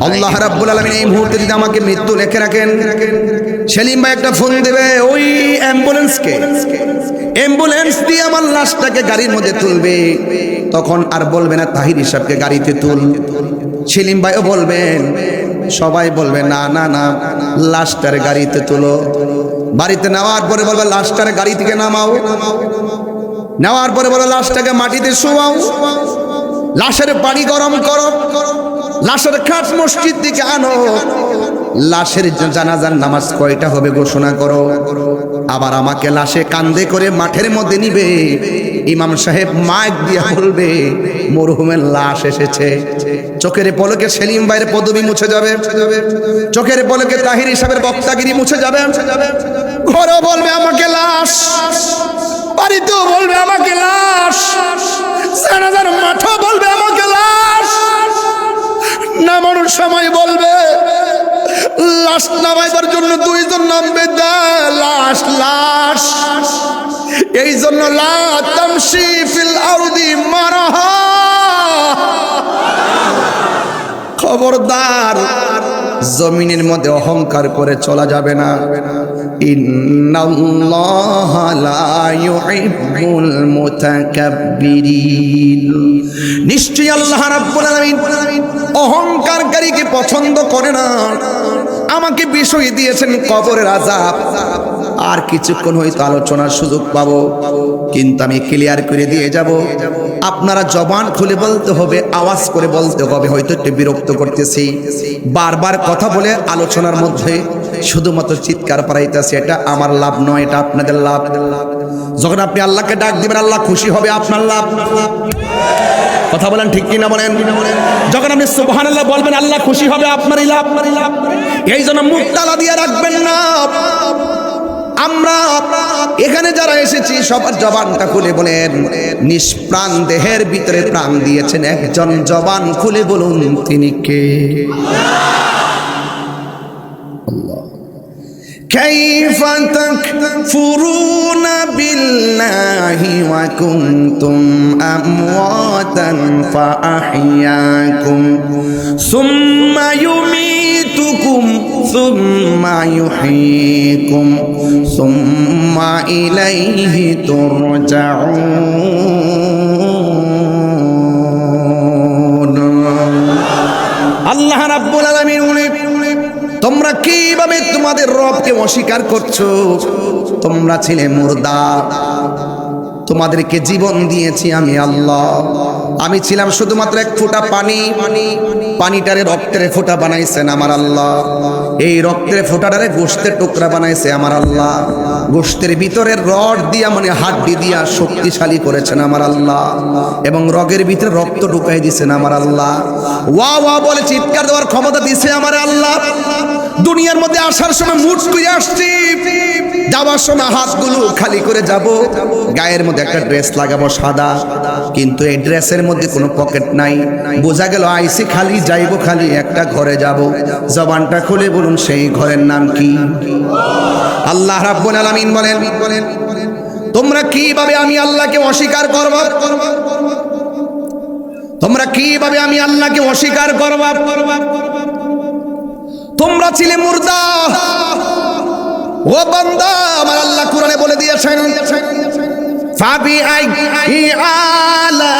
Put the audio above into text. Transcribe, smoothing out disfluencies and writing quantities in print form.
আল্লাহ রাব্বুল আলামিন এই মুহূর্তে যদি আমাকে মৃত্যু লিখে রাখেন, সেলিম ভাই একটা ফোন দেবে ওই অ্যাম্বুলেন্স দিয়ে আমার লাশটাকে গাড়ির মধ্যে তুলবে। তখন আর বলবে না তাহির সাহেবকে গাড়িতে তুল, সেলিম ভাইও বলবেন, সবাই বলবে না না না লাশটার গাড়িতে তুলো। বাড়িতে নেওয়ার পরে বলবে লাশটার গাড়ি থেকে নামাও, নেওয়ার পরে বলবে লাশটাকে মাটিতে শোয়াও, লাশের পানি গরম করো, লাশের খাট মসজিদ দিকে আনো, লাশের জানাজার নামাজ কয়টা হবে ঘোষণা করো। আবার আমাকে লাশে কান্দে করে মাঠের মধ্যে নিবে, ইমাম সাহেব মাইক দিয়ে বলবে মরহুমের লাশ এসেছে। চোখের পলকে সেলিম ভাইয়ের পদবি মুছে যাবে, চোখের পলকে তাহির সাহেবের বক্তাগিরি মুছে যাবে। ঘরে বলবে আমাকে লাশ, বাড়িতেও বলবে আমাকে লাশ, জানাজার মাঠও বলবে আমাকে লাশ, নামানোর সময় বলবে লাশ নামাইবার জন্য দুইজন নামবে, লাশ লাশ। এই জন্য লা তামশি ফিল আরদি মারাহা, খবরদার জমিনের মধ্যে অহংকার করে চলা যাবে না। ইন্নাল্লাহা লা ইউহিব্বুল মুতাকাব্বিরিন, নিশ্চয়ই আল্লাহ রাব্বুল আলামিন অহংকারকারীকে পছন্দ করে না। আমাকে বিষয় দিয়েছেন কবরের আযাব, আর কিছুক্ষণ হয়তো আলোচনার সুযোগ পাবো, কিন্তু আমি ক্লিয়ার করে দিয়ে যাব, আপনারা জবান খুলে বলতে হবে, আওয়াজ করে বলতে হবে। হয়তো একটু বিরক্ত করতেছি, বারবার কথা বলে আলোচনার মধ্যে শুধুমাত্র চিৎকার পাড়াইতেছি, এটা আমার লাভ নয়, এটা আপনাদের লাভ। যখন আপনি আল্লাহকে ডাক দিবেন আল্লাহ খুশি হবে, আপনার লাভ। কথা বলেন ঠিক কিনা বলেন? যখন আপনি সুবহানাল্লাহ বলবেন আল্লাহ খুশি হবে, আপনারই লাভ। এই জন্য মুখ তালা দিয়ে রাখবেন না। আমরা এখানে যারা এসেছি সবার জবানটা খুলে বলেন, নিষ্প্রাণ দেহের ভিতরে প্রাণ দিয়েছেন একজন, জবান খুলে বলুন তিনি কে? কাইফা তাকফুরুনা বিল্লাহি ওয়া কুনতুম আমওয়াতান ফাআহইয়াকুম সুম্মা ইউমীতুকুম সুম্মা ইউহয়ীকুম সুম্মা ইলাইহি তুরজাউন। আল্লাহ রাব্বুল আলামিন তোমরা কিভাবে তোমাদের রবকে অস্বীকার করছো? তোমরা ছিলে মুর্দা, তোমাদেরকে জীবন দিয়েছি আমি আল্লাহ। আমি ছিলাম শুধুমাত্র এক ফোঁটা পানি, পানিটারে রক্তের ফোঁটা বানাইছেন আমার আল্লাহ। এই রক্তের ফোঁটাটারে গোশতের টুকরা বানাইছে আমার আল্লাহ। গোশতের ভিতরে রড দিয়া মানে হাড্ডি দিয়া শক্তিশালী করেছেন আমার আল্লাহ, এবং রগের ভিতরে রক্ত ঢুকাই দিয়েছেন আমার আল্লাহ। ওয়া ওয়া বলে চিৎকার দেওয়ার ক্ষমতা দিয়েছে আমার আল্লাহ। দুনিয়ার মধ্যে আসার সময় মুঠ করে আসছি, যাওয়ার সময় হাতগুলো খালি করে যাব। গায়ের মধ্যে একটা ড্রেস লাগাবো সাদা, কিন্তু এই ড্রেসের মধ্যে কোনো পকেট নাই। বোঝা গেল আইসি খালি, যাইবো খালি, একটা ঘরে যাব। জবানটা খুলে বলুন সেই ঘরের নাম কি? আল্লাহ রাব্বুল আলামিন বলেন তোমরা কিভাবে আমি আল্লাহকে অস্বীকার করবা? তোমরা কিভাবে আমি আল্লাহকে অস্বীকার করবা? তোমরা ছিলে মুর্দা। ও বান্দা, আমার আল্লাহ কোরআনে বলে দিয়েছেন ফাবি আই আলা